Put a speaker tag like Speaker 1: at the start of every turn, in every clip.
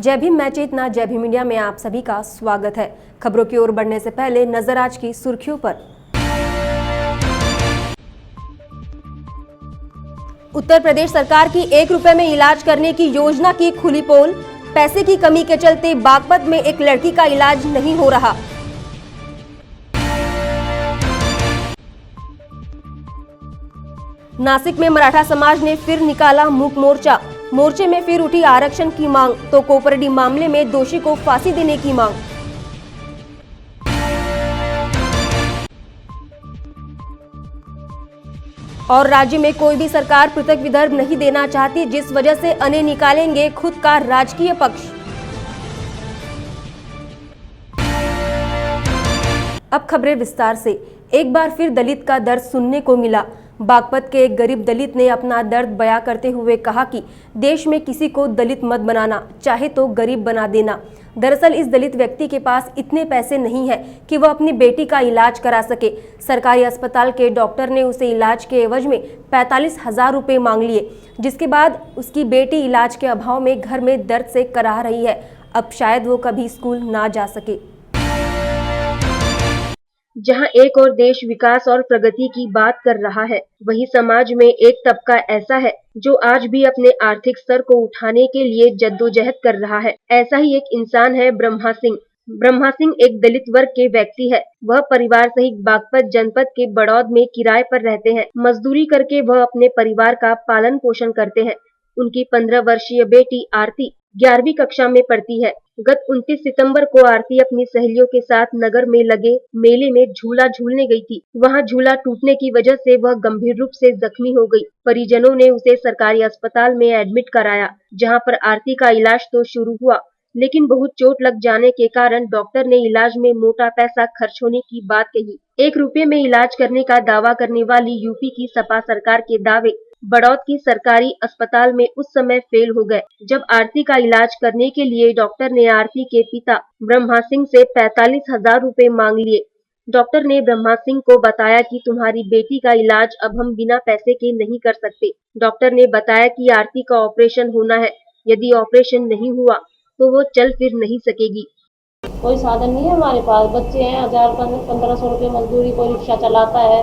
Speaker 1: जय भीम मैं चेतना, जय भीम इंडिया में आप सभी का स्वागत है। खबरों की ओर बढ़ने से पहले नजर आज की सुर्खियों पर। उत्तर प्रदेश सरकार की 1 रुपए में इलाज करने की योजना की खुली पोल। पैसे की कमी के चलते बागपत में एक लड़की का इलाज नहीं हो रहा। नासिक में मराठा समाज ने फिर निकाला मूक मोर्चा। मोर्चे में फिर उठी आरक्षण की मांग तो कोपरडी मामले में दोषी को फांसी देने की मांग। और राज्य में कोई भी सरकार पृथक विदर्भ नहीं देना चाहती, जिस वजह से अने निकालेंगे खुद का राजकीय पक्ष। अब खबरें विस्तार से। एक बार फिर दलित का दर्द सुनने को मिला। बागपत के एक गरीब दलित ने अपना दर्द बयां करते हुए कहा कि देश में किसी को दलित मत बनाना, चाहे तो गरीब बना देना। दरअसल इस दलित व्यक्ति के पास इतने पैसे नहीं है कि वह अपनी बेटी का इलाज करा सके। सरकारी अस्पताल के डॉक्टर ने उसे इलाज के एवज में 45,000 रुपये मांग लिए, जिसके बाद उसकी बेटी इलाज के अभाव में घर में दर्द से कराह रही है। अब शायद वो कभी स्कूल ना जा सके।
Speaker 2: जहां एक और देश विकास और प्रगति की बात कर रहा है, वहीं समाज में एक तबका ऐसा है जो आज भी अपने आर्थिक स्तर को उठाने के लिए जद्दोजहद कर रहा है। ऐसा ही एक इंसान है ब्रह्मा सिंह। ब्रह्मा सिंह एक दलित वर्ग के व्यक्ति है। वह परिवार सहित बागपत जनपद के बड़ौद में किराए पर रहते हैं। मजदूरी करके वह अपने परिवार का पालन पोषण करते हैं। उनकी 15 वर्षीय बेटी आरती 11वीं कक्षा में पढ़ती है। गत 29 सितंबर को आरती अपनी सहेलियों के साथ नगर में लगे मेले में झूला झूलने गई थी। वहां झूला टूटने की वजह से वह गंभीर रूप से जख्मी हो गई। परिजनों ने उसे सरकारी अस्पताल में एडमिट कराया, जहां पर आरती का इलाज तो शुरू हुआ, लेकिन बहुत चोट लग जाने के कारण डॉक्टर ने इलाज में मोटा पैसा खर्च होने की बात कही। 1 रुपए में इलाज करने का दावा करने वाली यूपी की सपा सरकार के दावे बड़ौद की सरकारी अस्पताल में उस समय फेल हो गए, जब आरती का इलाज करने के लिए डॉक्टर ने आरती के पिता ब्रह्मा सिंह से 45,000 रुपए मांग लिए। डॉक्टर ने ब्रह्मा सिंह को बताया कि तुम्हारी बेटी का इलाज अब हम बिना पैसे के नहीं कर सकते। डॉक्टर ने बताया कि आरती का ऑपरेशन होना है, यदि ऑपरेशन नहीं हुआ तो वो चल फिर नहीं सकेगी।
Speaker 3: कोई साधन नहीं है हमारे पास। बच्चे हैं, 1,000-1,500 रुपये मजदूरी, कोई रिक्शा चलाता है,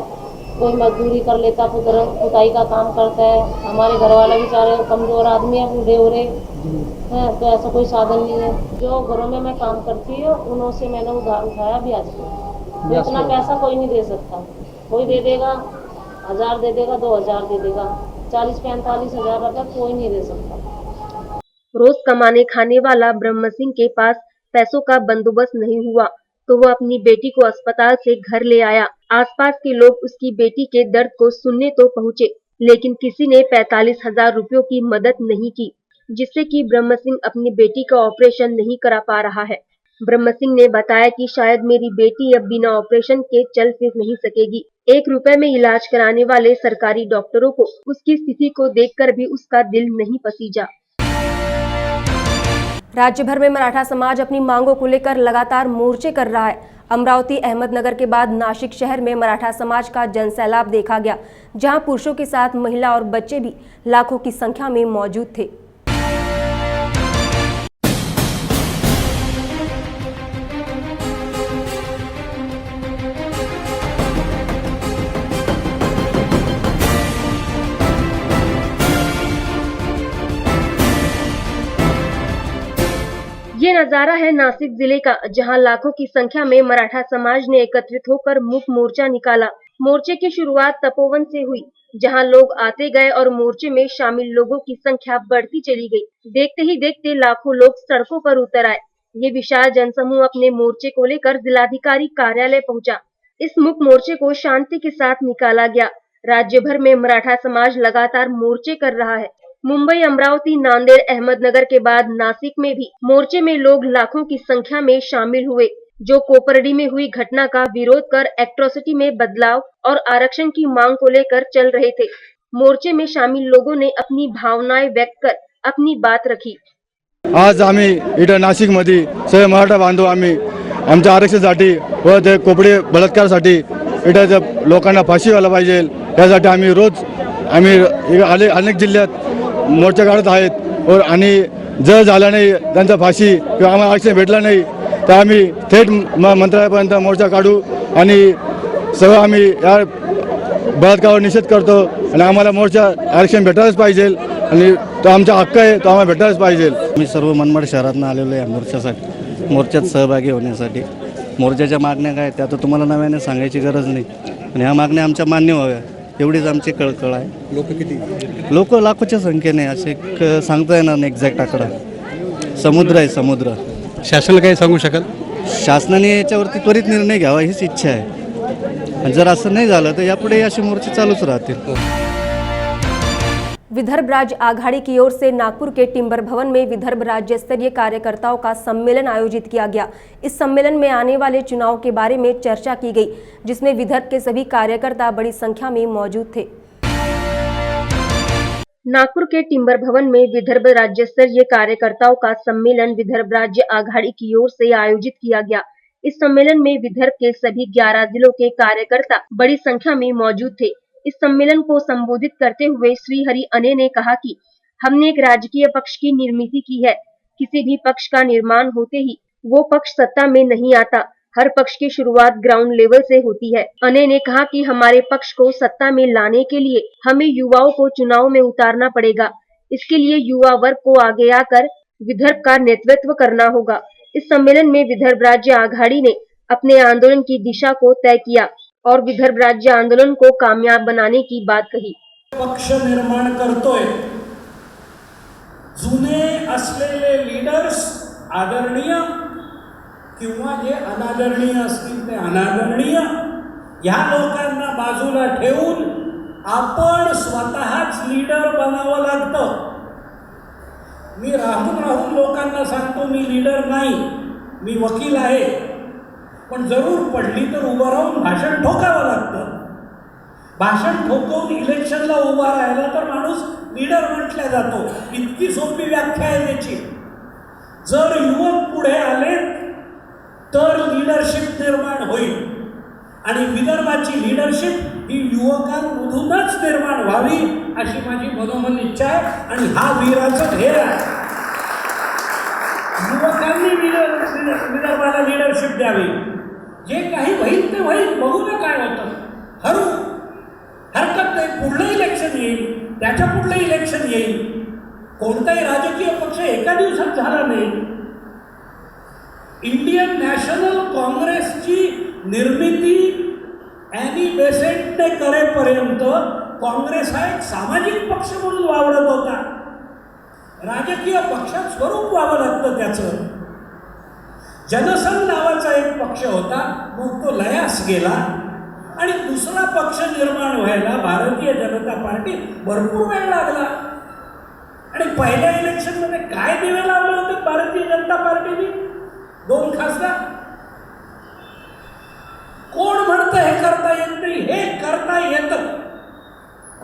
Speaker 3: कोई मजदूरी कर लेता, पुताई का काम करता है। हमारे घर वाले बेचारे कमजोर आदमी है, बूढ़े हो रहे हैं, तो ऐसा कोई साधन नहीं है। जो घरों में मैं काम करती हूँ उन्हों से मैंने उधार उठाया ब्याज पे। तो इतना पैसा कोई नहीं दे सकता। कोई दे देगा 1,000 दे देगा, 2,000 दे देगा, 40-45,000 रुपये कोई नहीं दे सकता।
Speaker 2: रोज कमाने खाने वाला ब्रह्म सिंह के पास पैसों का बंदोबस्त नहीं हुआ तो वो अपनी बेटी को अस्पताल से घर ले आया। आसपास के लोग उसकी बेटी के दर्द को सुनने तो पहुँचे, लेकिन किसी ने 45,000 रुपयों की मदद नहीं की, जिससे कि ब्रह्म सिंह अपनी बेटी का ऑपरेशन नहीं करा पा रहा है। ब्रह्म सिंह ने बताया कि शायद मेरी बेटी अब बिना ऑपरेशन के चल फिर नहीं सकेगी। 1 रुपए में इलाज कराने वाले सरकारी डॉक्टरों को उसकी स्थिति को देखकर भी उसका दिल नहीं पसीजा।
Speaker 1: राज्य भर में मराठा समाज अपनी मांगों को लेकर लगातार मोर्चे कर रहा है। अमरावती, अहमदनगर के बाद नासिक शहर में मराठा समाज का जनसैलाब देखा गया, जहां पुरुषों के साथ महिला और बच्चे भी लाखों की संख्या में मौजूद थे।
Speaker 2: ये नजारा है नासिक जिले का, जहां लाखों की संख्या में मराठा समाज ने एकत्रित होकर मूक मोर्चा निकाला। मोर्चे की शुरुआत तपोवन से हुई, जहां लोग आते गए और मोर्चे में शामिल लोगों की संख्या बढ़ती चली गई। देखते ही देखते लाखों लोग सड़कों पर उतर आए। ये विशाल जनसमूह अपने मोर्चे को लेकर जिलाधिकारी कार्यालय पहुंचा। इस मूक मोर्चे को शांति के साथ निकाला गया। राज्य भर में मराठा समाज लगातार मोर्चे कर रहा है। मुंबई, अमरावती, नांदेड़, अहमदनगर के बाद नासिक में भी मोर्चे में लोग लाखों की संख्या में शामिल हुए, जो कोपरडी में हुई घटना का विरोध कर एट्रोसिटी में बदलाव और आरक्षण की मांग को लेकर चल रहे थे। मोर्चे में शामिल लोगों ने अपनी भावनाएं व्यक्त कर अपनी बात रखी।
Speaker 4: आज आम्ही इथं नाशिकमध्ये सर्व मराठा बांधव आम्ही आमच्या आरक्षणासाठी व ते कोपडे बलात्कारासाठी इथं लोकांना फाशी व्हायला पाहिजे यासाठी आम्ही रोज अनेक जिल्ह्यात मोर्चा काढत आहेत और आणि जर झाला नाही त्यांचा फाशी किंवा आम्हाला आरक्षण भेटला नाही तर आम्ही थेट मंत्रालयापर्यंत मोर्चा काढू आणि सगळं आम्ही या बलात्कारावर निषेध करतो आणि आम्हाला मोर्चा आरक्षण भेटायलाच पाहिजे आणि तो आमचा हक्क आहे, तो आम्हाला भेटायलाच पाहिजे.
Speaker 5: मी सर्व मनमाड शहरातून आलेलो आहे मोर्चात सहभागी होण्यासाठी. मोर्चाच्या मागण्या काय त्या तर तुम्हाला नव्याने सांगायची गरज नाही, आणि ह्या मागण्या आमच्या मान्य व्हाव्या एवढीच आमची कळकळ आहे.
Speaker 6: लोक किती?
Speaker 5: लोक लाखोच्या संख्येने, असे सांगता येणार नाही एक्झॅक्ट आकडा. समुद्र आहे समुद्र.
Speaker 6: शासनाला काही सांगू शकाल?
Speaker 5: शासनाने याच्यावरती त्वरित निर्णय घ्यावा हीच इच्छा आहे, आणि जर असं नाही झालं तर यापुढे असे मोर्चे चालूच राहतील.
Speaker 1: विदर्भ राज्य आघाड़ी की ओर से नागपुर के टिम्बर भवन में विदर्भ राज्य स्तरीय कार्यकर्ताओं का सम्मेलन आयोजित किया गया. इस सम्मेलन में आने वाले चुनाव के बारे में चर्चा की गई, जिसमें विदर्भ के सभी कार्यकर्ता बड़ी संख्या में मौजूद थे.
Speaker 2: नागपुर के टिम्बर भवन में विदर्भ राज्य स्तरीय कार्यकर्ताओं का सम्मेलन विदर्भ राज्य आघाड़ी की ओर से आयोजित किया गया. इस सम्मेलन में विदर्भ के सभी 11 जिलों के कार्यकर्ता बड़ी संख्या में मौजूद थे. इस सम्मेलन को संबोधित करते हुए श्री हरि अने ने कहा कि हमने एक राजकीय पक्ष की निर्मिति की है. किसी भी पक्ष का निर्माण होते ही वो पक्ष सत्ता में नहीं आता. हर पक्ष की शुरुआत ग्राउंड लेवल से होती है. अने ने कहा कि हमारे पक्ष को सत्ता में लाने के लिए हमें युवाओं को चुनाव में उतारना पड़ेगा. इसके लिए युवा वर्ग को आगे आकर विदर्भ का नेतृत्व करना होगा. इस सम्मेलन में विदर्भ राज्य आघाड़ी ने अपने आंदोलन की दिशा को तय किया और विदर्भ राज्य आंदोलन को कामयाब बनाने की बात कही.
Speaker 7: पक्ष निर्माण करतोय. जुने असलेले लीडर्स आदरणीय किंवा जे अनादरणीय असतील ते अनादरणीय, या लोकांना बाजूला ठेवून आपण स्वतःच लीडर बनावं लागतं. मी राहून लोकांना सांगतो मी लीडर नाही, मी वकील आहे, पण जरूर पडली तर उभं राहून भाषण ठोकावं लागतं. भाषण ठोकवून इलेक्शनला उभा राहिला तर माणूस लीडर म्हटला जातो. इतकी सोपी व्याख्या आहे त्याची. जर युवक पुढे आले तर लीडरशिप निर्माण होईल, आणि विदर्भाची लीडरशिप ही युवकांमधूनच निर्माण व्हावी अशी माझी मनोमन इच्छा आहे, आणि हा वीराचं ध्येय आहे. युवकांनी विदर्भाला लीडरशिप द्यावी. जे काही होईल ते होईल, बघू ना काय होतं. हरकत नाही. पुढलं इलेक्शन येईल, त्याच्या पुढलं इलेक्शन येईल. कोणताही राजकीय पक्ष एका दिवसात झाला नाही. इंडियन नॅशनल काँग्रेसची निर्मिती ॲनी बेसेंटने करेपर्यंत काँग्रेस हा एक सामाजिक पक्ष म्हणून वावरत होता. राजकीय पक्षात स्वरूप व्हावं लागतं त्याचं. जनसंघ नावाचा एक पक्ष होता, मग तो लयास गेला, आणि दुसरा पक्ष निर्माण व्हायला भारतीय जनता पार्टी भरपूर वेळ लागला. आणि पहिल्या इलेक्शनमध्ये काय दिवे लावले होते भारतीय जनता पार्टीने? 2 खासदार. कोण म्हणतं हे करता येत नाही? हे करता येतं,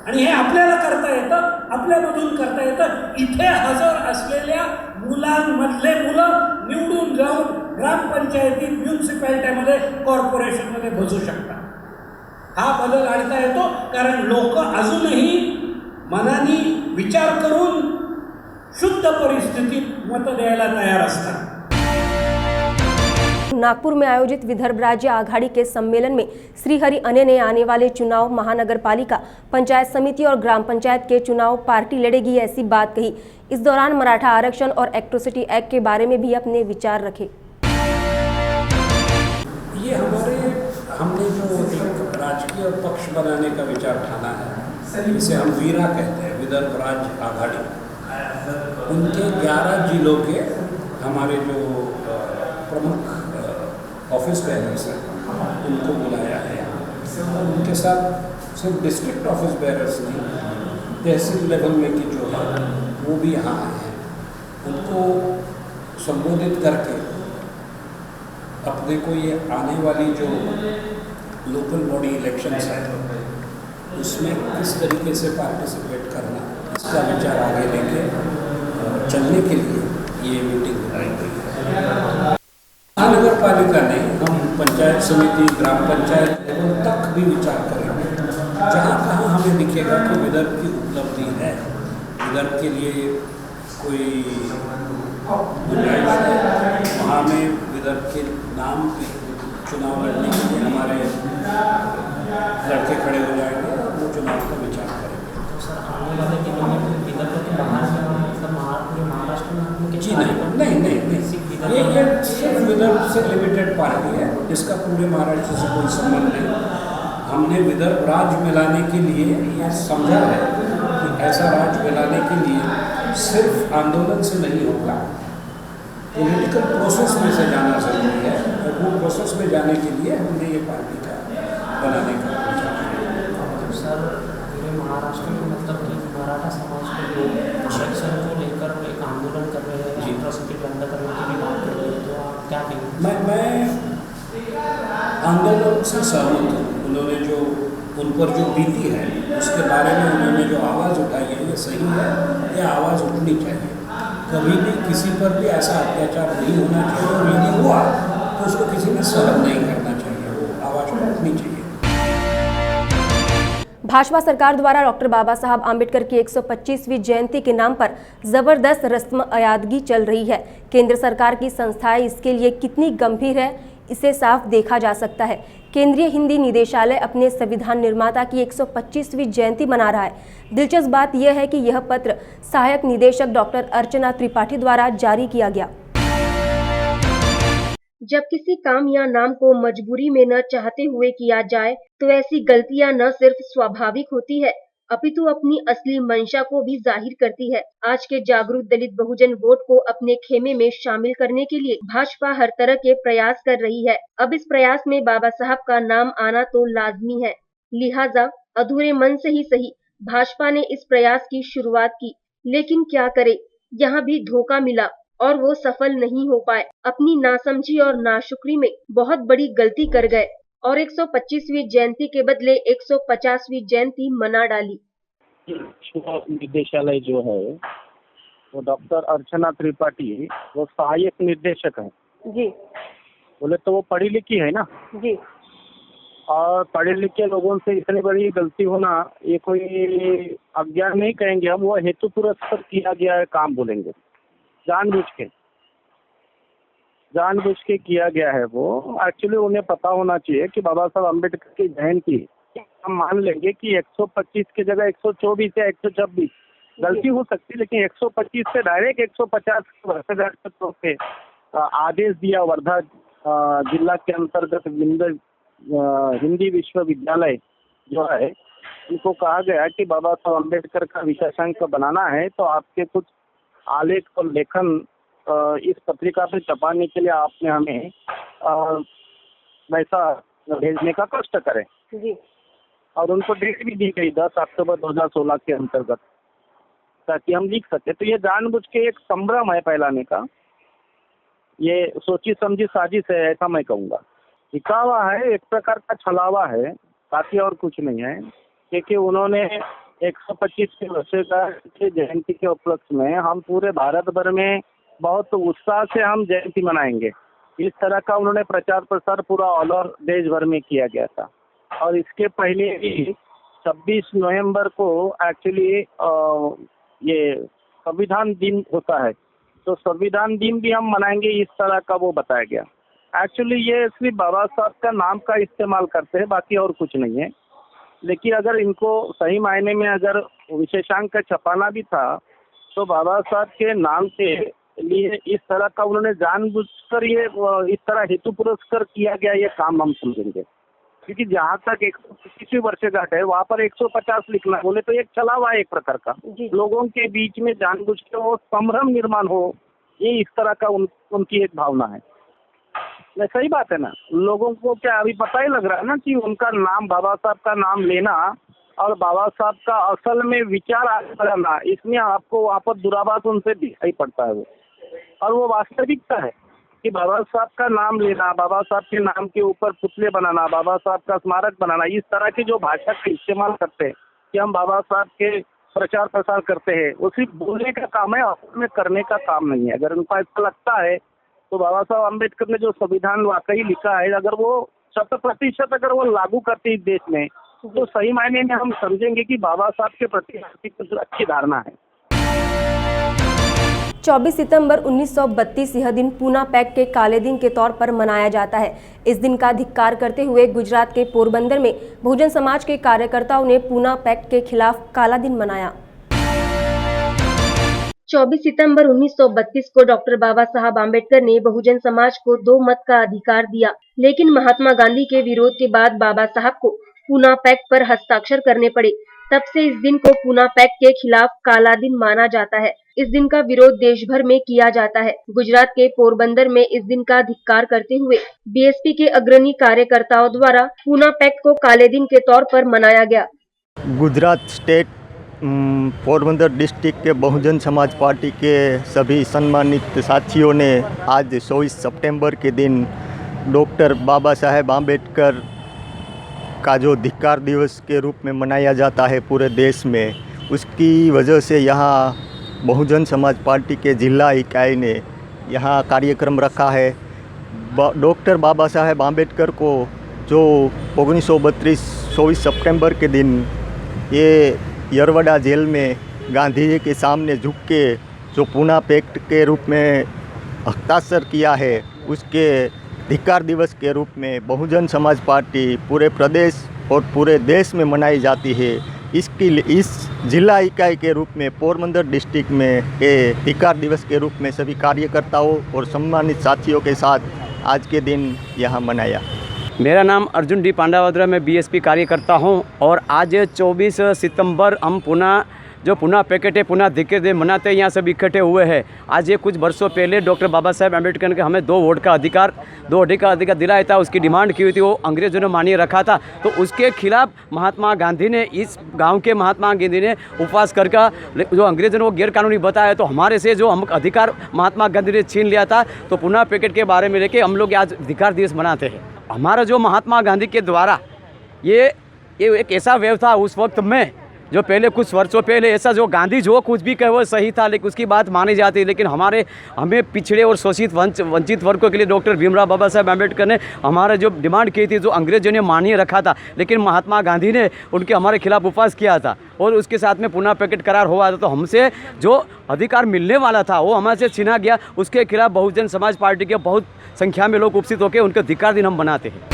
Speaker 7: आणि हे आपल्याला करता येतं, आपल्यामधून करता येतं. इथे हजर असलेल्या मुलांमधले मुलं निवडून जाऊन ग्रामपंचायतीत, म्युन्सिपॅलिटीमध्ये, कॉर्पोरेशनमध्ये बसू शकतात. हा बदल आणता येतो, कारण लोक अजूनही मनाने विचार करून शुद्ध परिस्थितीत मत द्यायला तयार असतात.
Speaker 1: नागपुर में आयोजित विदर्भ राज्य आघाड़ी के सम्मेलन में श्री हरि अने ने आने वाले चुनाव महानगर पालिका, पंचायत समिति और ग्राम पंचायत के चुनाव पार्टी लड़ेगी ऐसी बात कही. इस दौरान मराठा आरक्षण और एट्रोसिटी एक्ट के बारे में भी अपने विचार रखे.
Speaker 7: ये हमने जो एक राजकीय पक्ष बनाने का विचार ठाना है, इसे हम वीरा कहते हैं, विदर्भ राज्य आघाड़ी. उनके 11 जिलों के हमारे जो प्रमुख ऑफिस बेयरर्स हैं उनको बुलाया है. उनके साथ सिर्फ डिस्ट्रिक्ट ऑफिस बेयरर्स नहीं, तहसील लेवल में की जो है वो भी यहाँ आए हैं. उनको संबोधित करके अपने को ये आने वाली जो लोकल बॉडी इलेक्शंस हैं उसमें किस तरीके से पार्टिसिपेट करना, इसका विचार आगे लेके चलने के लिए ये मीटिंग बुलाई गई है. महानगर पालिका ने हम पंचायत समिति, ग्राम पंचायत लेवल तक भी विचार करेंगे. जहाँ कहाँ हमें दिखेगा कि विदर्भ की उपलब्धि है, विदर्भ के लिए कोई गुंजाइश है वहाँ में विदर्भ के नाम पे चुनाव लड़ने के लिए हमारे लड़के खड़े हो जाएंगे और वो चुनाव का विचार करेंगे।
Speaker 8: तो सर आने वाले दिनों में विदर्भ के बाहर में मतलब पूरे महाराष्ट्र में आपने
Speaker 7: जी नहीं, ये सिर्फ विदर्भ से लिमिटेड पार्टी है, इसका पूरे महाराष्ट्र से कोई संबंध नहीं। हमने विदर्भ राज्य मिलाने के लिए ये समझा है कि ऐसा राज्य मिलाने के लिए सिर्फ आंदोलन से नहीं होगा, पॉलिटिकल प्रोसेस में से जाना जरूरी है और वो प्रोसेस में जाने के लिए हमने ये पार्टी का बनाने का विचार किया।
Speaker 8: तो सर पूरे महाराष्ट्र में मतलब कि मराठा समाज के लोग आरक्षण को लेकर एक आंदोलन कर रहे हैं, एट्रोसिटी बंद करने की भी बात कर रहे हैं, तो आप क्या कहेंगे?
Speaker 7: मैं आंदोलन से सहमत हूँ। उन्होंने जो उन पर जो बीती है उसके बारे में उन्होंने जो आवाज़ उठाई है ये सही है, ये आवाज़ उठनी चाहिए। कभी भी किसी पर भी ऐसा अत्याचार नहीं होना चाहिए और यदि हुआ तो उसको किसी ने सहन नहीं करना चाहिए, वो आवाज़ उठनी चाहिए।
Speaker 1: भाजपा सरकार द्वारा डॉक्टर बाबा साहब आम्बेडकर की 125वीं जयंती के नाम पर जबरदस्त रस्म अयादगी चल रही है। केंद्र सरकार की संस्थाएं इसके लिए कितनी गंभीर है इसे साफ देखा जा सकता है। केंद्रीय हिंदी निदेशालय अपने संविधान निर्माता की 125वीं जयंती मना रहा है। दिलचस्प बात यह है कि यह पत्र सहायक निदेशक डॉक्टर अर्चना त्रिपाठी द्वारा जारी किया गया।
Speaker 2: जब किसी काम या नाम को मजबूरी में न चाहते हुए किया जाए तो ऐसी गलतियां न सिर्फ स्वाभाविक होती है अपितु अपनी असली मंशा को भी जाहिर करती है। आज के जागरूक दलित बहुजन वोट को अपने खेमे में शामिल करने के लिए भाजपा हर तरह के प्रयास कर रही है। अब इस प्रयास में बाबा साहब का नाम आना तो लाजमी है, लिहाजा अधूरे मन से ही सही भाजपा ने इस प्रयास की शुरुआत की, लेकिन क्या करे, यहाँ भी धोखा मिला और वो सफल नहीं हो पाए। अपनी नासमझी और नाशुक्री में बहुत बड़ी गलती कर गए और 125वीं जयंती के बदले 150वीं जयंती मना डाली।
Speaker 9: निदेशालय जो है वो डॉक्टर अर्चना त्रिपाठी वो सहायक निर्देशक है
Speaker 1: जी।
Speaker 9: बोले तो वो पढ़ी लिखी है ना
Speaker 1: जी।
Speaker 9: और पढ़े लिखे लोगों से इतनी बड़ी गलती होना ये कोई अज्ञान नहीं कहेंगे हम, वो हेतु पुरस्कृत किया गया है काम बोलेंगे, जानबूझ के किया गया है। वो एक्चुअली उन्हें पता होना चाहिए कि बाबा साहब अम्बेडकर की जयंती हम मान लेंगे कि 125 की जगह 124 या 126 गलती हो सकती है, लेकिन 125 से डायरेक्ट 150 वर्षगांठ पे आदेश दिया। वर्धा जिला के अंतर्गत हिंदी विश्वविद्यालय जो है उनको कहा गया कि बाबा साहब अम्बेडकर का विशेषांक बनाना है तो आपके कुछ आलेख और लेखन इस पत्रिका पे छपाने के लिए आपने हमें वैसा भेजने का कष्ट करें
Speaker 1: जी।
Speaker 9: और उनको डेट भी दी गई 10 अक्टूबर 2016 के अंतर्गत ताकि हम लिख सके। तो ये जानबूझ के एक संभ्रम है फैलाने का, ये सोची समझी साजिश है ऐसा मैं कहूँगा। दिखावा है, एक प्रकार का छलावा है, बाकी और कुछ नहीं है। क्योंकि उन्होंने 125 वर्षगांठ की जयंती के उपलक्ष्य में हम पूरे भारत भर में बहुत उत्साह से हम जयंती मनाएंगे, इस तरह का उन्होंने प्रचार प्रसार पूरा ऑल ओवर देश भर में किया गया था। और इसके पहले भी 26 नवंबर को एक्चुअली ये संविधान दिन होता है, तो संविधान दिन भी हम मनाएंगे, इस तरह का वो बताया गया। एक्चुअली ये सिर्फ बाबा साहब का नाम का इस्तेमाल करते हैं, बाकी और कुछ नहीं है। लेकिन अगर इनको सही मायने में अगर विशेषांक छपाना भी था तो बाबा साहब के नाम के लिए इस तरह का उन्होंने जानबूझकर ये इस तरह हेतु पुरस्कार किया गया ये काम हम समझेंगे। क्योंकि जहाँ तक 125वीं वर्षगांठ है वहाँ पर 150 लिखना बोले तो एक छलावा है एक प्रकार का, लोगों के बीच में जानबूझ के वो संभ्रम निर्माण हो, ये इस तरह का उनकी एक भावना है। सही बात है ना, लोगों को क्या अभी पता ही लग रहा है ना कि उनका नाम बाबा साहब का नाम लेना और बाबा साहब का असल में विचार आगे बढ़ाना, इसमें आपको वहाँ पर दुराभास उनसे दिखाई पड़ता है वो, और वो वास्तविकता है कि बाबा साहब का नाम लेना, बाबा साहब के नाम के ऊपर पुतले बनाना, बाबा साहब का स्मारक बनाना, इस तरह की जो भाषा का इस्तेमाल करते हैं कि हम बाबा साहब के प्रचार प्रसार करते हैं, वो सिर्फ बोलने का काम है, असल में करने का काम नहीं है। अगर उनको ऐसा लगता है तो बाबा साहब अम्बेडकर ने जो संविधान वाकई लिखा है अगर वो 100% अगर वो लागू करते इस देश में तो सही मायने में हम समझेंगे कि बाबा साहब के प्रति कुछ अच्छी धारणा है।
Speaker 1: 24 सितंबर 1932 यह दिन पूना पैक्ट के काले दिन के तौर पर मनाया जाता है। इस दिन का धिक्कार करते हुए गुजरात के पोरबंदर में बहुजन समाज के कार्यकर्ताओं ने पूना पैक्ट के खिलाफ काला दिन मनाया।
Speaker 2: 24 सितंबर 1932 को डॉक्टर बाबा साहब आम्बेडकर ने बहुजन समाज को 2 मत का अधिकार दिया, लेकिन महात्मा गांधी के विरोध के बाद बाबा साहब को पूना पैक्ट पर हस्ताक्षर करने पड़े। तब से इस दिन को पूना पैक्ट के खिलाफ काला दिन माना जाता है। इस दिन का विरोध देश भर में किया जाता है। गुजरात के पोरबंदर में इस दिन का धिक्कार करते हुए बीएसपी के अग्रणी कार्यकर्ताओं द्वारा पूना पैक्ट को काले दिन के तौर पर मनाया गया।
Speaker 10: गुजरात स्टेट पोरबंदर डिस्ट्रिक्ट के बहुजन समाज पार्टी के सभी सम्मानित साथियों ने आज 24 सितंबर के दिन डॉक्टर बाबा साहेब आम्बेडकर का जो धिक्कार दिवस के रूप में मनाया जाता है पूरे देश में, उसकी वजह से यहाँ बहुजन समाज पार्टी के जिला इकाई ने यहाँ कार्यक्रम रखा है। डॉक्टर बाबा साहेब आम्बेडकर को जो 1932 24 सितंबर के दिन ये यरवड़ा जेल में गांधी जी के सामने झुक के जो पूना पैक्ट के रूप में हस्ताक्षर किया है, उसके धिक्कार दिवस के रूप में बहुजन समाज पार्टी पूरे प्रदेश और पूरे देश में मनाई जाती है। इस जिला इकाई के रूप में पोरबंदर डिस्ट्रिक्ट में ये धिक्कार दिवस के रूप में सभी कार्यकर्ताओं और सम्मानित साथियों के साथ आज के दिन यहाँ मनाया।
Speaker 11: मेरा नाम अर्जुन डी पांडावद्रा, मैं बीएसपी कार्यकर्ता हूं और आज 24 सितंबर हम पूना पैक्ट है, पूना धिक्कार दिवस मनाते हैं। यहाँ सब इकट्ठे हुए हैं। आज ये कुछ वर्षों पहले डॉक्टर बाबा साहेब आम्बेडकर ने हमें 2 वोट का अधिकार दिलाया था। उसकी डिमांड की हुई थी, वो अंग्रेजों ने मान्य रखा था। तो उसके खिलाफ महात्मा गांधी ने, इस गांव के महात्मा गांधी ने उपवास करके जो अंग्रेजों ने वो गैरकानूनी बताया, तो हमारे से जो हम अधिकार महात्मा गांधी ने छीन लिया था, तो पूना पैक्ट के बारे में लेके हम लोग आज धिक्कार दिवस मनाते हैं। हमारा जो महात्मा गांधी के द्वारा ये एक ऐसा वेव था उस वक्त में, जो पहले कुछ वर्षों पहले ऐसा जो गांधी जो कुछ भी कहे वो सही था, लेकिन उसकी बात मानी जाती। लेकिन हमें पिछड़े और शोषित वंचित वर्गों के लिए डॉक्टर भीमराव बाबा साहेब आम्बेडकर ने हमारे जो डिमांड की थी, जो अंग्रेजों ने मान्य रखा था, लेकिन महात्मा गांधी ने उनके हमारे खिलाफ उपवास किया था और उसके साथ में पूना पैक्ट करार हुआ था। तो हमसे जो अधिकार मिलने वाला था वो हमारे से छीना गया। उसके खिलाफ बहुजन समाज पार्टी के बहुत संख्या में लोग उपस्थित होकर उनके धिक्कार दिन हम मनाते हैं।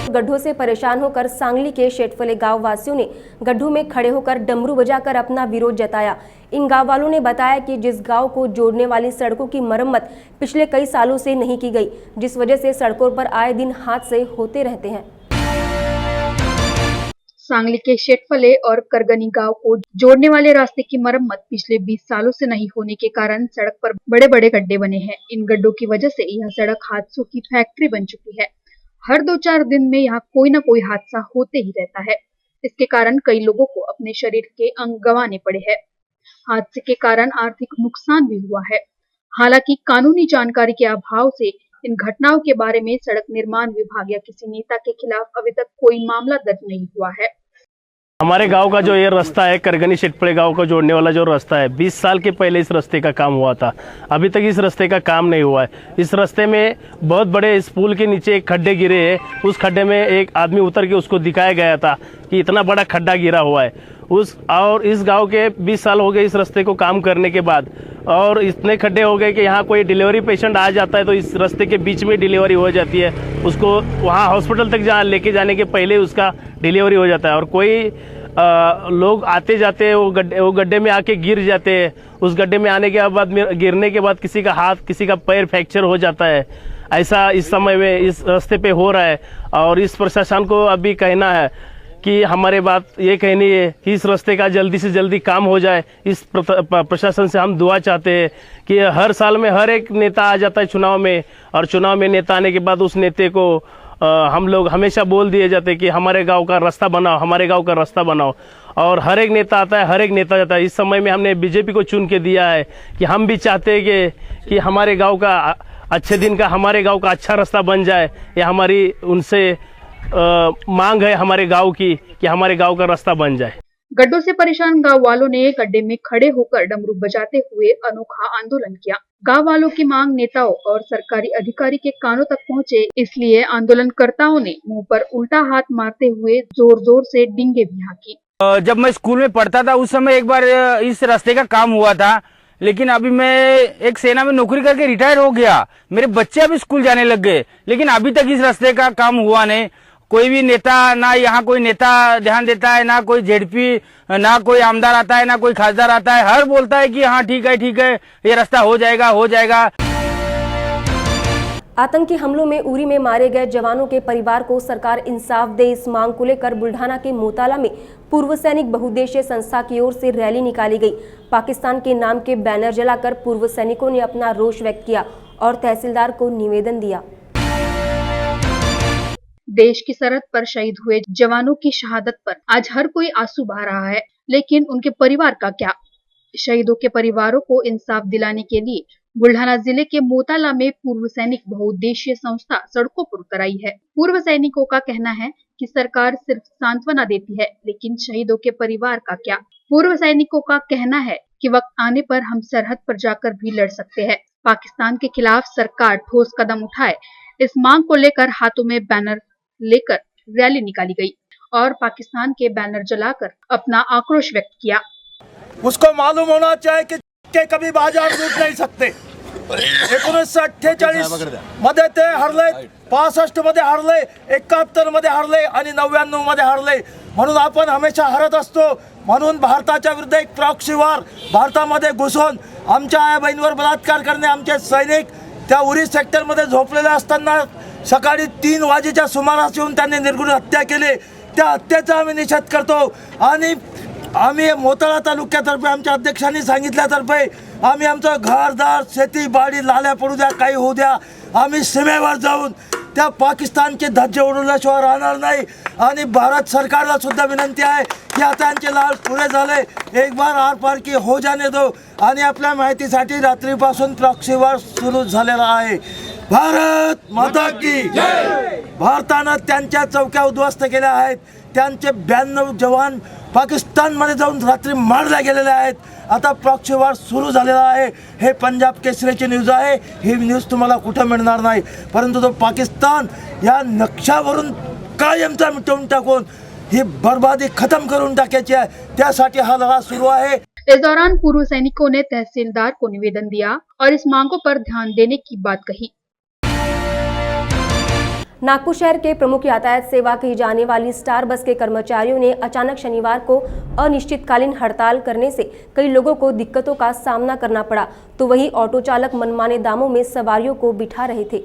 Speaker 1: गड्ढों से परेशान होकर सांगली के शेटफले गांव वासियों ने गड्ढों में खड़े होकर डमरू बजाकर अपना विरोध जताया। इन गांव वालों ने बताया कि जिस गांव को जोड़ने वाली सड़कों की मरम्मत पिछले कई सालों से नहीं की गई, जिस वजह से सड़कों पर आए दिन हादसे होते रहते हैं।
Speaker 12: सांगली के शेटफले और करगनी गांव को जोड़ने वाले रास्ते की मरम्मत पिछले 20 सालों से नहीं होने के कारण सड़क पर बड़े बड़े गड्ढे बने हैं। इन गड्ढों की वजह से यह सड़क हादसों की फैक्ट्री बन चुकी है। हर 2-4 दिन में यहाँ कोई न कोई हादसा होते ही रहता है। इसके कारण कई लोगों को अपने शरीर के अंग गंवाने पड़े हैं। हादसे के कारण आर्थिक नुकसान भी हुआ है। हालांकि कानूनी जानकारी के अभाव से इन घटनाओं के बारे में सड़क निर्माण विभाग या किसी नेता के खिलाफ अभी तक कोई मामला दर्ज नहीं हुआ है।
Speaker 13: हमारे गांव का जो ये रास्ता है, करगनी शेटफले गांव को जोड़ने वाला जो रास्ता है, 20 साल के पहले इस रास्ते का काम हुआ था। अभी तक इस रास्ते का काम नहीं हुआ है। इस रास्ते में बहुत बड़े, इस पुल के नीचे एक खड्डे गिरे हैं। उस खड्डे में एक आदमी उतर के उसको दिखाया गया था कि इतना बड़ा खड्डा गिरा हुआ है। और इस गांव के 20 साल हो गए इस रास्ते को काम करने के बाद, और इतने खड्डे हो गए कि यहाँ कोई डिलीवरी पेशेंट आ जाता है तो इस रास्ते के बीच में डिलीवरी हो जाती है। उसको वहाँ हॉस्पिटल तक लेके जाने के पहले उसका डिलीवरी हो जाता है। और कोई लोग आते जाते वो गड्ढे में आके गिर जाते हैं। उस गड्ढे में आने के बाद, गिरने के बाद किसी का हाथ, किसी का पैर फ्रैक्चर हो जाता है। ऐसा इस समय में इस रास्ते पे हो रहा है। और इस प्रशासन को अभी कहना है कि हमारे बात ये कहनी है कि इस रास्ते का जल्दी से जल्दी काम हो जाए। इस प्रशासन से हम दुआ चाहते हैं कि हर साल में हर एक नेता आ जाता है चुनाव में, और चुनाव में नेता आने के बाद उस नेता को हम लोग हमेशा बोल दिए जाते हैं कि हमारे गांव का रास्ता बनाओ, हमारे गांव का रास्ता बनाओ। और हर एक नेता आता है, हर एक नेता जाता है। इस समय में हमने बीजेपी को चुन के दिया है कि हम भी चाहते हैं कि हमारे गांव का अच्छे दिन का, हमारे गांव का अच्छा रास्ता बन जाए। ये हमारी उनसे मांग है हमारे गांव की कि हमारे गांव का रास्ता बन जाए।
Speaker 12: गड्ढों से परेशान गांव वालों ने गड्ढे में खड़े होकर डमरू बजाते हुए अनोखा आंदोलन किया। गांव वालों की मांग नेताओं और सरकारी अधिकारी के कानों तक पहुंचे, इसलिए आंदोलनकर्ताओं ने मुंह पर उल्टा हाथ मारते हुए जोर जोर से डींगे भी हाँकी।
Speaker 14: जब मैं स्कूल में पढ़ता था उस समय एक बार इस रास्ते का काम हुआ था, लेकिन अभी मैं एक सेना में नौकरी करके रिटायर हो गया, मेरे बच्चे अभी स्कूल जाने लग गए, लेकिन अभी तक इस रास्ते का काम हुआ नहीं। कोई भी नेता, ना यहाँ कोई नेता ध्यान देता है, ना कोई जेडपी, ना कोई आमदार आता है, ना कोई खासदार आता है। हर बोलता है कि हाँ ठीक है, ये रास्ता हो जाएगा।
Speaker 1: आतंकी हमलों में उरी में मारे गए जवानों के परिवार को सरकार इंसाफ दे, इस मांग को लेकर बुल्ढाना के मोताला में पूर्व सैनिक बहुउद्देशीय संस्था की ओर से रैली निकाली गई। पाकिस्तान के नाम के बैनर जलाकर पूर्व सैनिकों ने अपना रोष व्यक्त किया और तहसीलदार को निवेदन दिया।
Speaker 12: देश की सरहद पर शहीद हुए जवानों की शहादत पर आज हर कोई आंसू बहा रहा है, लेकिन उनके परिवार का क्या? शहीदों के परिवारों को इंसाफ दिलाने के लिए बुल्ढाना जिले के मोताला में पूर्व सैनिक बहुउद्देशीय संस्था सड़कों पर उतर आई है। पूर्व सैनिकों का कहना है कि सरकार सिर्फ सांत्वना देती है, लेकिन शहीदों के परिवार का क्या? पूर्व सैनिकों का कहना है कि वक्त आने पर हम सरहद पर जाकर भी लड़ सकते हैं। पाकिस्तान के खिलाफ सरकार ठोस कदम उठाए, इस मांग को लेकर हाथों में बैनर लेकर रैली निकाली गई और पाकिस्तान के बैनर जलाकर अपना आक्रोश व्यक्त किया।
Speaker 15: उसको मालूम होना चाहिए कि कभी बाजार लूट नहीं सकते। 1948 मध्ये ते हरले, 65 मध्ये हरले, 71 मध्ये हरले आणि 99 मध्ये हरले, म्हणून आपण हमेशा हरत असतो। म्हणून भारताच्या विरुद्ध एक प्रॉक्सी वॉर भारतामध्ये घुसून आमच्या आया बहिणीवर बलात्कार करणे, आमचे सैनिक त्या उरी सेक्टरमध्ये झोपलेले असताना सकाळी 3 वाजेच्या सुमारास येऊन त्यांनी निर्घृण हत्या केली। त्या हत्येचा आम्ही निषेध करतो आणि आम्ही मोताळा तालुक्यातर्फे आमच्या अध्यक्षांनी सांगितल्यातर्फे आम्ही आमचं घरदार, शेती बाडी लाल्या पडू द्या, काही होऊ द्या, आम्ही सीमेवर जाऊन त्या पाकिस्तानचे धज्जे उडवल्याशिवाय राहणार नाही। आणि भारत सरकारला सुद्धा विनंती आहे की आता यांचे लाल पुरे झाले, एक बार आर पार की हो जाने दो। आणि आपल्या माहितीसाठी रात्रीपासून प्रॉक्सी वॉर सुरू झालेला आहे। भारत माता की जय। भारतानं त्यांच्या चौक्या उद्ध्वस्त केल्या आहेत, त्यांचे 92 जवान पाकिस्तानमध्ये जाऊन रात्री मारले गेलेले आहेत। आता प्रॉक्सी वॉर सुरू झालेला आहे। हे पंजाब केसरीची न्यूज आहे, ही न्यूज तुम्हाला कुठे मिळणार नाही, परंतु तो पाकिस्तान या नक्षावरून कायमचा मिटवून टाकून ही बर्बादी खत्म करून टाकायची आहे, त्यासाठी हा लढा सुरू आहे।
Speaker 12: इस दौरान पूर्व सैनिकों ने तहसीलदार को निवेदन दिया और इस मांगों पर ध्यान देने की बात कही।
Speaker 1: नागपुर शहर के प्रमुख यातायात सेवा कही जाने वाली स्टार बस के कर्मचारियों ने अचानक शनिवार को अनिश्चितकालीन हड़ताल करने से कई लोगों को दिक्कतों का सामना करना पड़ा, तो वहीं ऑटो चालक मनमाने दामों में सवारियों को बिठा रहे थे।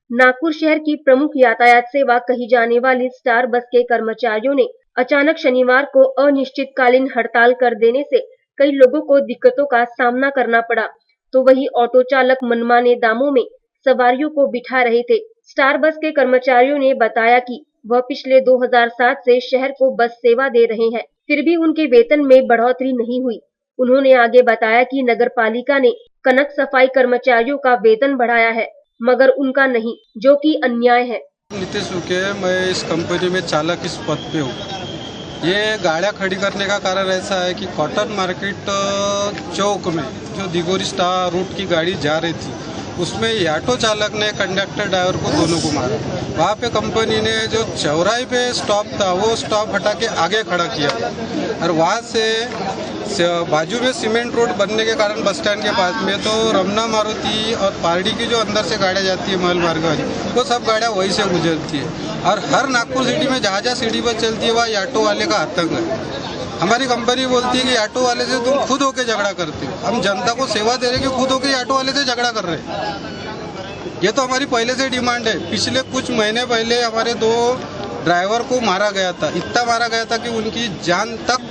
Speaker 2: नागपुर शहर की प्रमुख यातायात सेवा कही जाने वाली स्टार बस के कर्मचारियों ने अचानक शनिवार को अनिश्चितकालीन हड़ताल कर देने से कई लोगों को दिक्कतों का सामना करना पड़ा, तो वहीं ऑटो चालक मनमाने दामों में सवारियों को बिठा रहे थे। स्टार बस के कर्मचारियों ने बताया कि वह पिछले 2007 से शहर को बस सेवा दे रहे हैं, फिर भी उनके वेतन में बढ़ोतरी नहीं हुई। उन्होंने आगे बताया कि नगर पालिका ने कनक सफाई कर्मचारियों का वेतन बढ़ाया है, मगर उनका नहीं, जो कि अन्याय है।
Speaker 6: नीतीश उके, मैं इस कंपनी में चालक इस पद पे हूँ। ये गाड़ियाँ खड़ी करने का कारण ऐसा है कि कॉटन मार्केट चौक में जो दिगोरी स्टार रूट की गाड़ी जा रही थी, उसमें ऑटो चालक ने कंडक्टर ड्राइवर को दोनों को मारा। वहाँ पे कंपनी ने जो चौराहे पे स्टॉप था वो स्टॉप हटा के आगे खड़ा किया और वहाँ से बाजू में सीमेंट रोड बनने के कारण बस स्टैंड के पास में तो रमना मारुति और पारडी की जो अंदर से गाड़ियाँ जाती है महल मार्ग वाली, वो सब गाड़ियाँ वहीं से गुजरती है और हर नागपुर सिटी में जहाँ जहाँ सीढ़ी पर चलती है वहाँ ऑटो वाले का आतंक है। हमारी कंपनी बोलती है कि ऑटो वाले से तुम खुद होके झगड़ा करते हो, हम जनता को सेवा दे रहे कि खुद होके ऑटो वाले से झगड़ा कर रहे हैं। ये तो हमारी पहले से डिमांड है। पिछले कुछ महीने पहले हमारे 2 ड्राइवर को मारा गया था, इतना मारा गया था कि उनकी जान तक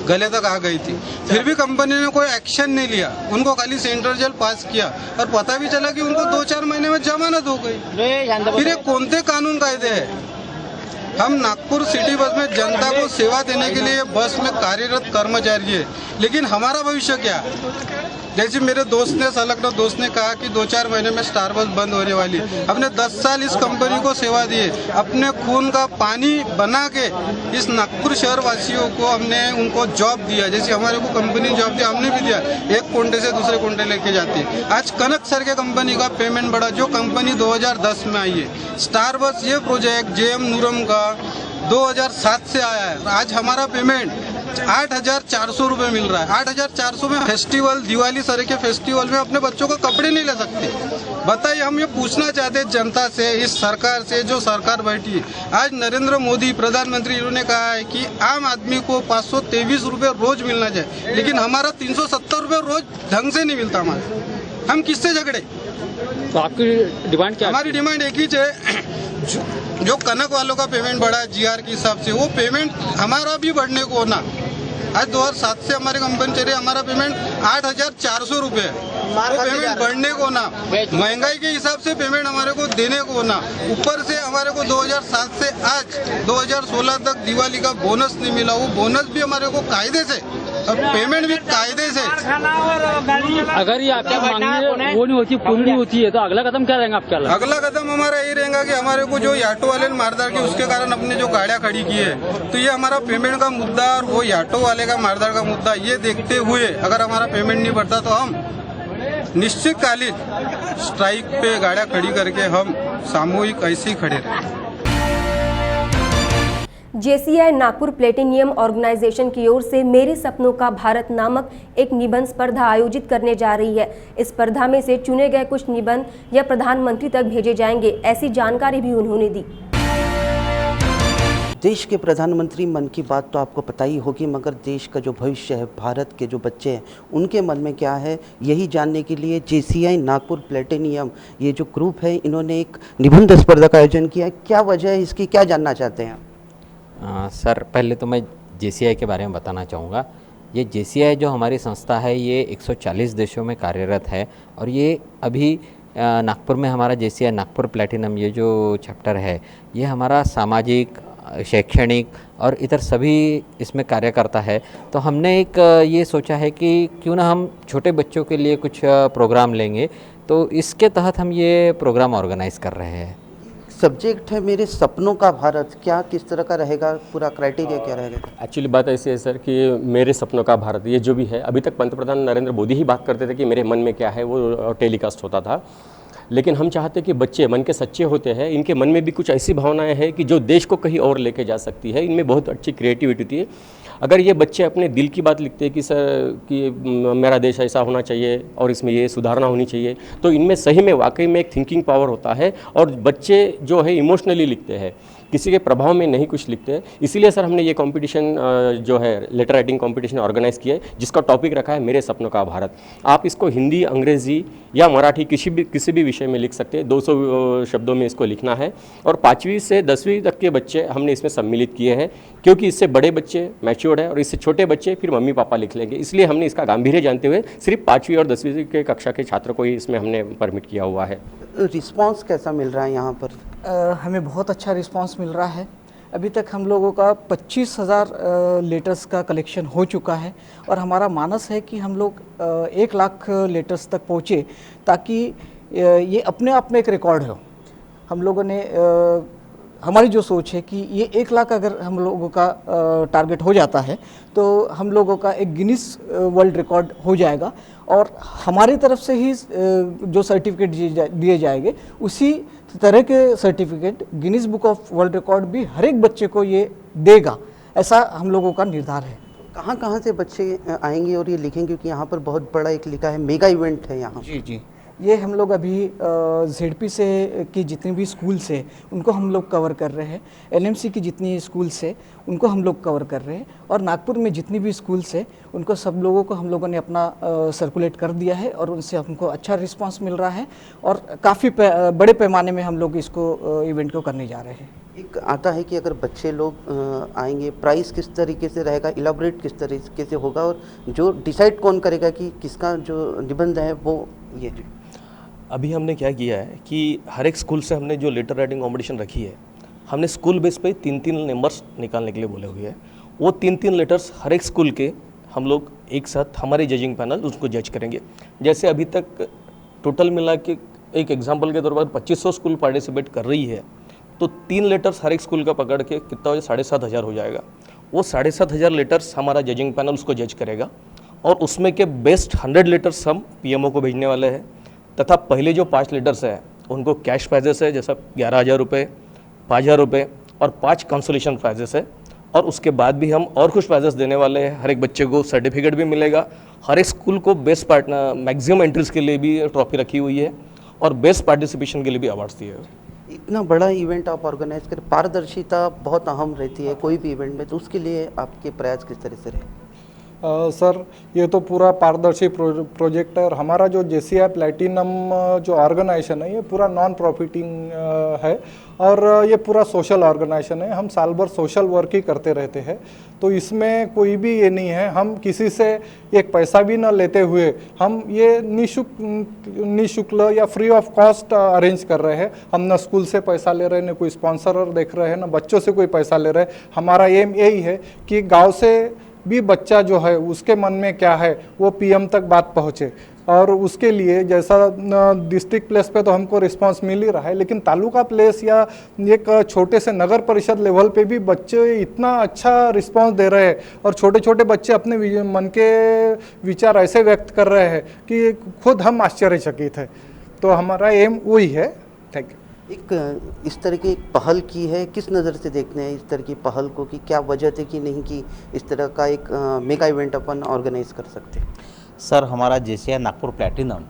Speaker 6: गले तक आ गई थी, फिर भी कंपनी ने कोई एक्शन नहीं लिया। उनको खाली सेंट्रल जेल पास किया और पता भी चला कि उनको 2-4 महीने में जमानत हो गई। फिर ये कौन कानून कायदे है? हम नागपुर सिटी बस में जनता को सेवा देने के लिए बस में कार्यरत कर्मचारी है, लेकिन हमारा भविष्य क्या? जैसे मेरे संलग्न दोस्त ने कहा कि 2-4 महीने में स्टार बस बंद होने वाली है। हमने 10 साल इस कंपनी को सेवा दी है, अपने खून का पानी बना के इस नागपुर शहर वासियों को हमने उनको जॉब दिया। जैसे हमारे को कंपनी जॉब दिया, हमने भी दिया, एक कोंटे से दूसरे कोंटे लेके जाते हैं। आज कनक सर के कंपनी का पेमेंट बढ़ा, जो कंपनी 2010 में आई है। स्टार बस ये प्रोजेक्ट JM नूरम का 2007 से आया है। आज हमारा पेमेंट 8,400 रुपये मिल रहा है। 8,400 में फेस्टिवल, दिवाली सर के फेस्टिवल में अपने बच्चों को कपड़े नहीं ले सकते। बताइए, हम ये पूछना चाहते हैं जनता से, इस सरकार से, जो सरकार बैठी है आज नरेंद्र मोदी प्रधानमंत्री इन्होंने कहा है कि आम आदमी को 523 रुपये रोज मिलना चाहिए, लेकिन हमारा 370 रुपये रोज ढंग से नहीं मिलता हमारा। हम किससे झगड़े?
Speaker 16: तो आपकी डिमांड क्या?
Speaker 6: हमारी डिमांड एक ही है, जो कनक वालों का पेमेंट बढ़ा है जीआर के हिसाब से, वो पेमेंट हमारा भी बढ़ने को होना। आज 2007 से हमारे कंपनी चल रही है, हमारा पेमेंट 8,400 रुपये है, वो पेमेंट बढ़ने को ना, महंगाई के हिसाब से पेमेंट हमारे को देने को ना, ऊपर से हमारे को 2007 से आज 2016 तक दिवाली का बोनस नहीं मिला, वो बोनस भी हमारे को कायदे से और पेमेंट भी कायदे से।
Speaker 16: अगर ये आपकी मांगनी वो नहीं होती, पूरी नहीं होती है, तो अगला कदम क्या रहेगा आपका?
Speaker 6: अगला कदम हमारा ये रहेगा कि हमारे को जो ऑटो वाले ने मारदार की उसके कारण अपने जो गाड़ियां खड़ी की है, तो ये हमारा पेमेंट का मुद्दा और वो ऑटो वाले का मारदार का मुद्दा, ये देखते हुए अगर हमारा पेमेंट नहीं बढ़ता तो हम निश्चितकालीन स्ट्राइक पे गाड़ियां खड़ी करके हम सामूहिक ऐसे ही खड़े रहे।
Speaker 1: JCI नागपुर प्लेटिनियम ऑर्गेनाइजेशन की ओर से मेरे सपनों का भारत नामक एक निबंध स्पर्धा आयोजित करने जा रही है। इस स्पर्धा में से चुने गए कुछ निबंध या प्रधानमंत्री तक भेजे जाएंगे, ऐसी जानकारी भी उन्होंने दी।
Speaker 17: देश के प्रधानमंत्री मन की बात तो आपको पता ही होगी, मगर देश का जो भविष्य है, भारत के जो बच्चे हैं उनके मन में क्या है, यही जानने के लिए JCI नागपुर प्लेटिनियम ये जो ग्रुप है, इन्होंने एक निबंध स्पर्धा का आयोजन किया है। क्या वजह है इसकी, क्या जानना चाहते हैं?
Speaker 18: सर, पहले तो मैं JCI के बारे में बताना चाहूँगा। ये JCI जो हमारी संस्था है, ये 140 देशों में कार्यरत है और ये अभी नागपुर में हमारा JCI नागपुर प्लेटिनम ये जो चैप्टर है, ये हमारा सामाजिक, शैक्षणिक और इतर सभी इसमें कार्य करता है। तो हमने एक ये सोचा है कि क्यों ना हम छोटे बच्चों के लिए कुछ प्रोग्राम लेंगे, तो इसके तहत हम ये प्रोग्राम ऑर्गेनाइज़ कर रहे हैं।
Speaker 17: सब्जेक्ट है मेरे सपनों का भारत, क्या किस तरह का रहेगा, पूरा क्राइटेरिया क्या रहेगा?
Speaker 19: एक्चुअली बात ऐसी है सर कि मेरे सपनों का भारत ये जो भी है, अभी तक पंतप्रधान नरेंद्र मोदी ही बात करते थे कि मेरे मन में क्या है, वो टेलीकास्ट होता था। लेकिन हम चाहते कि बच्चे मन के सच्चे होते हैं, इनके मन में भी कुछ ऐसी भावनाएं हैं कि जो देश को कहीं और लेके जा सकती है। इनमें बहुत अच्छी क्रिएटिविटी होती है। अगर ये बच्चे अपने दिल की बात लिखते हैं कि सर कि मेरा देश ऐसा होना चाहिए और इसमें ये सुधारना होनी चाहिए, तो इनमें सही में वाकई में एक थिंकिंग पावर होता है और बच्चे जो है इमोशनली लिखते हैं, किसी के प्रभाव में नहीं कुछ लिखते हैं। इसीलिए सर हमने ये कंपटीशन जो है लेटर राइटिंग कंपटीशन ऑर्गेनाइज़ किया है, जिसका टॉपिक रखा है मेरे सपनों का भारत। आप इसको हिंदी, अंग्रेज़ी या मराठी किसी भी विषय में लिख सकते हैं। 200 शब्दों में इसको लिखना है और 5वीं से 10वीं तक के बच्चे हमने इसमें सम्मिलित किए हैं, क्योंकि इससे बड़े बच्चे मैच्योर्ड है और इससे छोटे बच्चे फिर मम्मी पापा लिख लेंगे। इसलिए हमने इसका गांभीर्य जानते हुए सिर्फ 5वीं और 10वीं के कक्षा के छात्र को ही इसमें हमने परमिट किया हुआ है।
Speaker 17: रिस्पांस कैसा मिल रहा है यहाँ पर?
Speaker 20: हमें बहुत अच्छा रिस्पांस मिल रहा है। अभी तक हम लोगों का 25,000 लेटर्स का कलेक्शन हो चुका है और हमारा मानस है कि हम लोग 1 लाख लेटर्स तक पहुँचे, ताकि ये अपने आप में एक रिकॉर्ड हो। हम लोगों ने हमारी जो सोच है कि ये 1 लाख अगर हम लोगों का टारगेट हो जाता है तो हम लोगों का एक गिनीज वर्ल्ड रिकॉर्ड हो जाएगा और हमारी तरफ से ही जो सर्टिफिकेट दिए जाएंगे, उसी तरह के certificate Guinness book of world record भी हर एक बच्चे को ये देगा, ऐसा हम लोगों का निर्धार है।
Speaker 17: कहाँ कहाँ से बच्चे आएंगे और ये लिखेंगे, क्योंकि यहाँ पर बहुत बड़ा एक लिखा है मेगा इवेंट है यहाँ?
Speaker 20: जी जी, ये हम लोग अभी ZP से की जितनी भी स्कूल्स है उनको हम लोग कवर कर रहे हैं, LMC की जितनी स्कूल्स है उनको हम लोग कवर कर रहे हैं और नागपुर में जितनी भी स्कूल्स है उनको सब लोगों को हम लोगों ने अपना सर्कुलेट कर दिया है और उनसे हमको अच्छा रिस्पांस मिल रहा है और काफ़ी बड़े पैमाने में हम लोग इसको इवेंट को करने जा रहे हैं।
Speaker 17: एक आता है कि अगर बच्चे लोग आएंगे, प्राइस किस तरीके से रहेगा, इलाबोरेट किस तरीके से होगा और जो डिसाइड कौन करेगा कि किसका जो निबंध है वो ये?
Speaker 21: अभी हमने क्या किया है कि हर एक स्कूल से हमने जो लेटर राइटिंग कॉम्पिटिशन रखी है, हमने स्कूल बेस पे 3-3 नंबर्स निकालने के लिए बोले हुए हैं। वो 3-3 लेटर्स हर एक स्कूल के हम लोग एक साथ हमारे जजिंग पैनल उसको जज करेंगे। जैसे अभी तक टोटल मिला के एक एग्जांपल के तौर पर 2500 स्कूल पार्टिसिपेट कर रही है, तो 3 लेटर्स हर एक स्कूल का पकड़ के कितना हो, 7,500 हो जाएगा। वो 7,500 लेटर्स हमारा जजिंग पैनल उसको जज करेगा और उसमें के बेस्ट 100 लेटर्स हम PMO को भेजने वाले हैं, तथा पहले जो 5 लेटर्स हैं उनको कैश प्राइजेस है, जैसा 11,000 रुपये, 5,000 रुपये और 5 कंसोलेशन प्राइजेस है, और उसके बाद भी हम और कुछ प्राइजेस देने वाले हैं। हर एक बच्चे को सर्टिफिकेट भी मिलेगा। हर एक स्कूल को बेस्ट पार्टनर मैक्सिमम एंट्रीज के लिए भी ट्रॉफी रखी हुई है और बेस्ट पार्टिसिपेशन के लिए भी अवार्ड्स दिए हुए।
Speaker 17: इतना बड़ा इवेंट आप ऑर्गेनाइज करें, पारदर्शिता बहुत अहम रहती है कोई भी इवेंट में, तो उसके लिए आपके प्रयास किस तरह से रहे?
Speaker 3: सर ये तो पूरा पारदर्शी प्रोजेक्ट है और हमारा जो JCI प्लैटिनम जो ऑर्गेनाइजेशन है ये पूरा नॉन प्रॉफिटिंग है और ये पूरा सोशल ऑर्गेनाइजेशन है। हम साल भर सोशल वर्क ही करते रहते हैं, तो इसमें कोई भी ये नहीं है हम किसी से एक पैसा भी न लेते हुए हम ये निःशुल्क या फ्री ऑफ कॉस्ट अरेंज कर रहे हैं। हम न स्कूल से पैसा ले रहे हैं, न कोई स्पॉन्सर देख रहे हैं, न बच्चों से कोई पैसा ले रहे हैं। हमारा एम यही है कि गाँव से भी बच्चा जो है उसके मन में क्या है वो PM तक बात पहुँचे, और उसके लिए जैसा डिस्ट्रिक्ट प्लेस पे तो हमको रिस्पांस मिल ही रहा है, लेकिन तालुका प्लेस या एक छोटे से नगर परिषद लेवल पे भी बच्चे इतना अच्छा रिस्पांस दे रहे हैं और छोटे छोटे बच्चे अपने मन के विचार ऐसे व्यक्त कर रहे हैं कि खुद हम आश्चर्यचकित है। तो हमारा एम वही है। Thank you.
Speaker 17: एक इस तरह की एक पहल की है, किस नज़र से देखते हैं इस तरह की पहल को, कि क्या वजह थी कि नहीं कि इस तरह का एक मेगा इवेंट अपन ऑर्गेनाइज कर सकते हैं?
Speaker 22: सर हमारा JCI नागपुर प्लैटिनम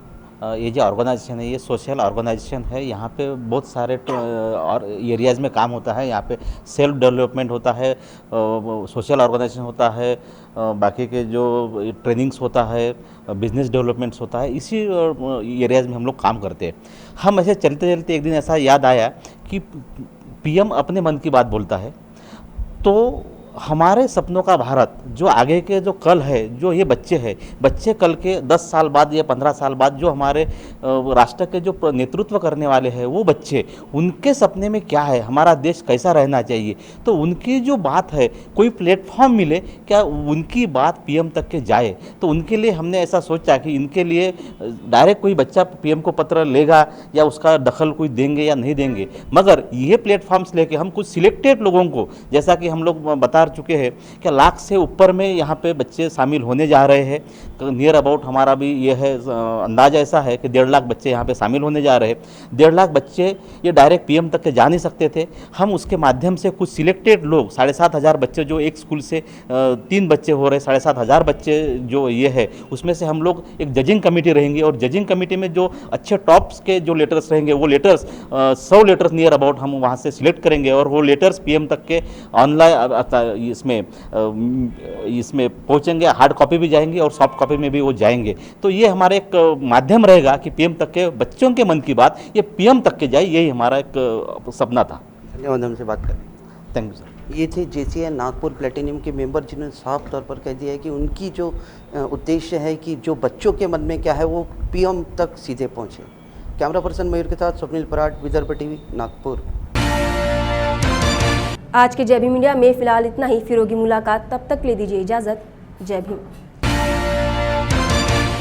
Speaker 22: ये जो ऑर्गेनाइजेशन है ये सोशल ऑर्गेनाइजेशन है। यहाँ पे बहुत सारे और एरियाज़ में काम होता है। यहाँ पे सेल्फ डेवलपमेंट होता है, सोशल ऑर्गेनाइजेशन होता है, बाकी के जो ट्रेनिंग्स होता है, बिजनेस डेवलपमेंट्स होता है, इसी एरियाज़ में हम लोग काम करते हैं। हम ऐसे चलते चलते एक दिन ऐसा याद आया कि PM अपने मन की बात बोलता है, तो हमारे सपनों का भारत जो आगे के जो कल है, जो ये बच्चे हैं, बच्चे कल के 10 साल बाद या 15 साल बाद जो हमारे राष्ट्र के जो नेतृत्व करने वाले हैं वो बच्चे, उनके सपने में क्या है, हमारा देश कैसा रहना चाहिए, तो उनकी जो बात है कोई प्लेटफॉर्म मिले, क्या उनकी बात PM तक के जाए। तो उनके लिए हमने ऐसा सोचा कि इनके लिए डायरेक्ट कोई बच्चा PM को पत्र लेगा या उसका दखल कोई देंगे या नहीं देंगे, मगर ये प्लेटफॉर्म्स लेके हम कुछ सिलेक्टेड लोगों को, जैसा कि हम लोग बता चुके हैं कि लाख से ऊपर में यहाँ पे बच्चे शामिल होने जा रहे हैं। नियर अबाउट हमारा भी ये है अंदाजा ऐसा है कि 1.5 लाख बच्चे यहाँ पे शामिल होने जा रहे हैं। 1.5 लाख बच्चे ये डायरेक्ट PM तक के जा नहीं सकते थे। हम उसके माध्यम से कुछ सिलेक्टेड लोग 7,500 बच्चे, जो एक स्कूल से 3 बच्चे हो रहे, 7,500 बच्चे जो ये है, उसमें से हम लोग एक जजिंग कमेटी रहेंगे और जजिंग कमेटी में जो अच्छे टॉप्स के जो लेटर्स रहेंगे वो लेटर्स 100 लेटर्स नियर अबाउट हम वहाँ से सिलेक्ट करेंगे और वो लेटर्स PM तक के ऑनलाइन इसमें पहुंचेंगे। हार्ड कॉपी भी जाएंगे और सॉफ्ट कॉपी में भी वो जाएंगे। तो ये हमारा एक माध्यम रहेगा कि PM तक के बच्चों के मन की बात ये PM तक के जाए, यही हमारा एक सपना था।
Speaker 17: धन्यवाद हमसे बात करें।
Speaker 22: Thank you sir.
Speaker 17: ये थे JCI नागपुर प्लैटिनम के मेंबर, जिन्होंने साफ तौर पर कह दिया है कि उनकी जो उद्देश्य है कि जो बच्चों के मन में क्या है वो PM तक सीधे पहुँचे। कैमरा पर्सन मयूर के साथ स्वप्निल पराट, विदर्भ TV, नागपुर।
Speaker 1: आज के जय भीम मीडिया में फिलहाल इतना ही। फिर होगी मुलाकात, तब तक ले दीजिए इजाज़त। जय भीम।